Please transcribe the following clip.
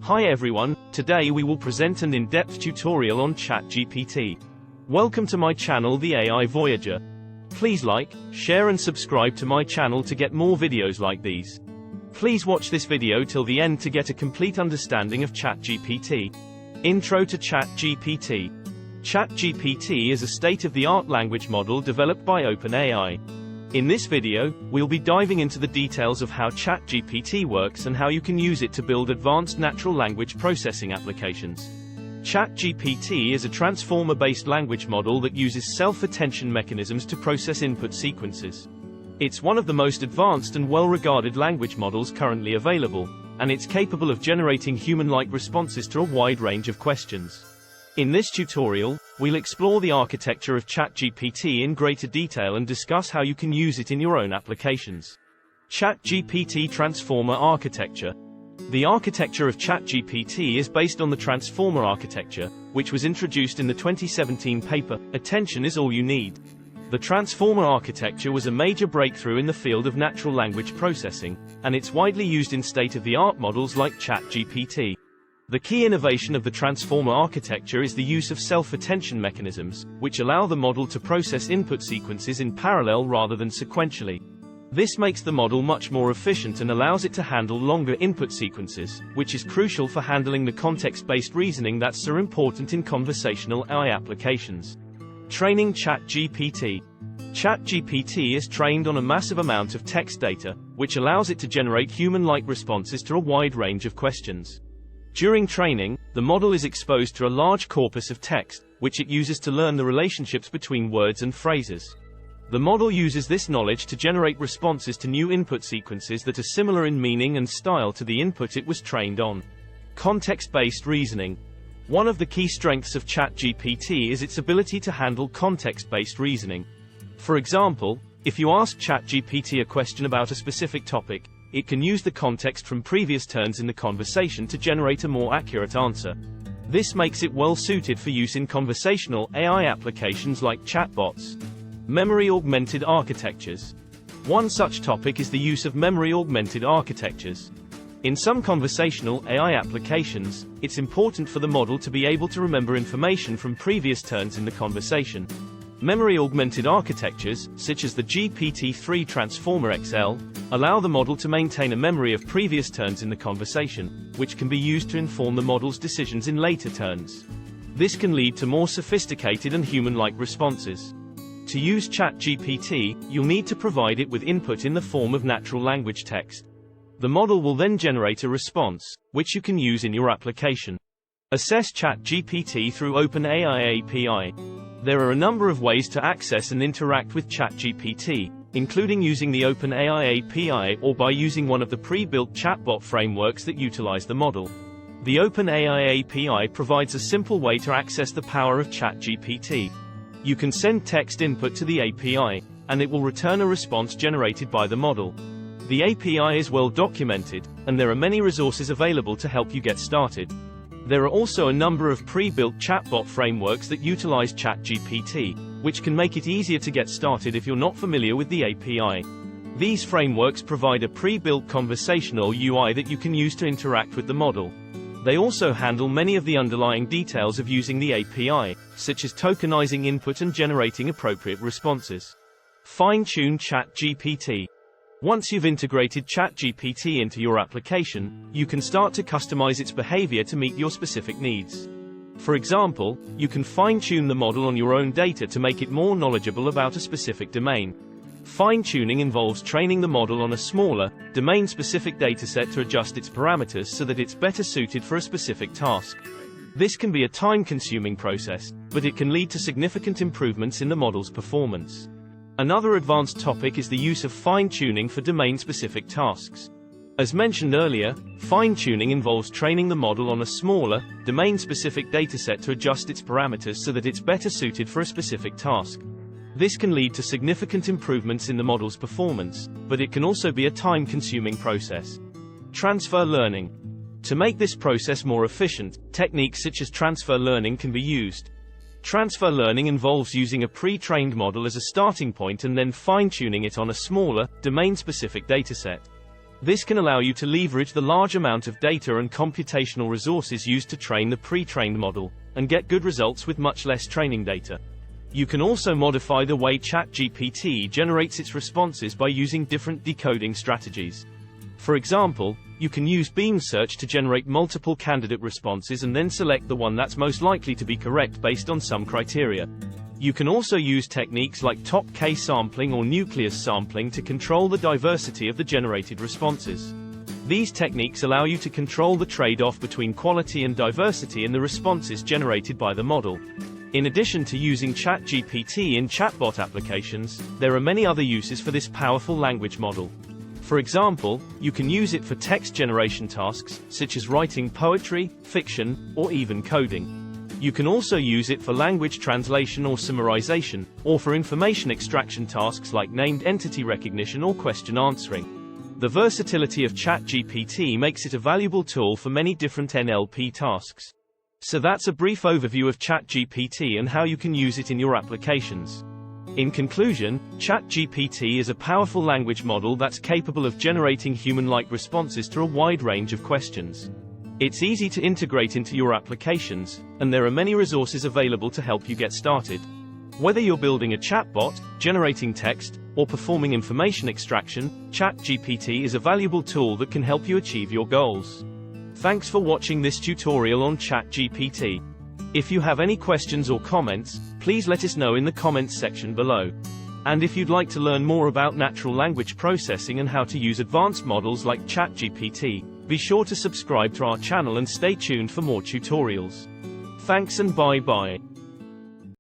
Hi everyone, today we will present an in-depth tutorial on ChatGPT. Welcome to my channel The AI Voyager. Please like, share and subscribe to my channel to get more videos like these. Please watch this video till the end to get a complete understanding of ChatGPT. Intro to ChatGPT. ChatGPT is a state-of-the-art language model developed by OpenAI. In this video, we'll be diving into the details of how ChatGPT works and how you can use it to build advanced natural language processing applications. ChatGPT is a transformer-based language model that uses self-attention mechanisms to process input sequences. It's one of the most advanced and well-regarded language models currently available, and it's capable of generating human-like responses to a wide range of questions. In this tutorial, we'll explore the architecture of ChatGPT in greater detail and discuss how you can use it in your own applications. ChatGPT Transformer Architecture. The architecture of ChatGPT is based on the Transformer architecture, which was introduced in the 2017 paper, Attention is All You Need. The Transformer architecture was a major breakthrough in the field of natural language processing, and it's widely used in state-of-the-art models like ChatGPT. The key innovation of the Transformer architecture is the use of self-attention mechanisms, which allow the model to process input sequences in parallel rather than sequentially. This makes the model much more efficient and allows it to handle longer input sequences, which is crucial for handling the context-based reasoning that's so important in conversational AI applications. Training ChatGPT. ChatGPT is trained on a massive amount of text data, which allows it to generate human-like responses to a wide range of questions. During training, the model is exposed to a large corpus of text, which it uses to learn the relationships between words and phrases. The model uses this knowledge to generate responses to new input sequences that are similar in meaning and style to the input it was trained on. Context-based reasoning. One of the key strengths of ChatGPT is its ability to handle context-based reasoning. For example, if you ask ChatGPT a question about a specific topic, it can use the context from previous turns in the conversation to generate a more accurate answer. This makes it well suited for use in conversational AI applications like chatbots. Memory-augmented architectures. One such topic is the use of memory-augmented architectures. In some conversational AI applications, it's important for the model to be able to remember information from previous turns in the conversation. Memory-augmented architectures, such as the GPT-3 Transformer XL, allow the model to maintain a memory of previous turns in the conversation, which can be used to inform the model's decisions in later turns. This can lead to more sophisticated and human-like responses. To use ChatGPT, you'll need to provide it with input in the form of natural language text. The model will then generate a response, which you can use in your application. Assess ChatGPT through OpenAI API. There are a number of ways to access and interact with ChatGPT, including using the OpenAI API or by using one of the pre-built chatbot frameworks that utilize the model. The OpenAI API provides a simple way to access the power of ChatGPT. You can send text input to the API, and it will return a response generated by the model. The API is well documented, and there are many resources available to help you get started. There are also a number of pre-built chatbot frameworks that utilize ChatGPT, which can make it easier to get started if you're not familiar with the API. These frameworks provide a pre-built conversational UI that you can use to interact with the model. They also handle many of the underlying details of using the API, such as tokenizing input and generating appropriate responses. Fine-tune ChatGPT. Once you've integrated ChatGPT into your application, you can start to customize its behavior to meet your specific needs. For example, you can fine-tune the model on your own data to make it more knowledgeable about a specific domain. Fine-tuning involves training the model on a smaller, domain-specific dataset to adjust its parameters so that it's better suited for a specific task. This can be a time-consuming process, but it can lead to significant improvements in the model's performance. Another advanced topic is the use of fine-tuning for domain-specific tasks. As mentioned earlier, fine-tuning involves training the model on a smaller, domain-specific dataset to adjust its parameters so that it's better suited for a specific task. This can lead to significant improvements in the model's performance, but it can also be a time-consuming process. Transfer learning. To make this process more efficient, techniques such as transfer learning can be used. Transfer learning involves using a pre-trained model as a starting point and then fine-tuning it on a smaller, domain-specific dataset. This can allow you to leverage the large amount of data and computational resources used to train the pre-trained model, and get good results with much less training data. You can also modify the way ChatGPT generates its responses by using different decoding strategies. For example, you can use Beam search to generate multiple candidate responses and then select the one that's most likely to be correct based on some criteria. You can also use techniques like top K sampling or nucleus sampling to control the diversity of the generated responses. These techniques allow you to control the trade-off between quality and diversity in the responses generated by the model. In addition to using ChatGPT in chatbot applications, there are many other uses for this powerful language model. For example, you can use it for text generation tasks, such as writing poetry, fiction, or even coding. You can also use it for language translation or summarization, or for information extraction tasks like named entity recognition or question answering. The versatility of ChatGPT makes it a valuable tool for many different NLP tasks. So that's a brief overview of ChatGPT and how you can use it in your applications. In conclusion, ChatGPT is a powerful language model that's capable of generating human-like responses to a wide range of questions. It's easy to integrate into your applications, and there are many resources available to help you get started. Whether you're building a chatbot, generating text, or performing information extraction, ChatGPT is a valuable tool that can help you achieve your goals. Thanks for watching this tutorial on ChatGPT. If you have any questions or comments, please let us know in the comments section below. And if you'd like to learn more about natural language processing and how to use advanced models like ChatGPT, be sure to subscribe to our channel and stay tuned for more tutorials. Thanks and bye-bye.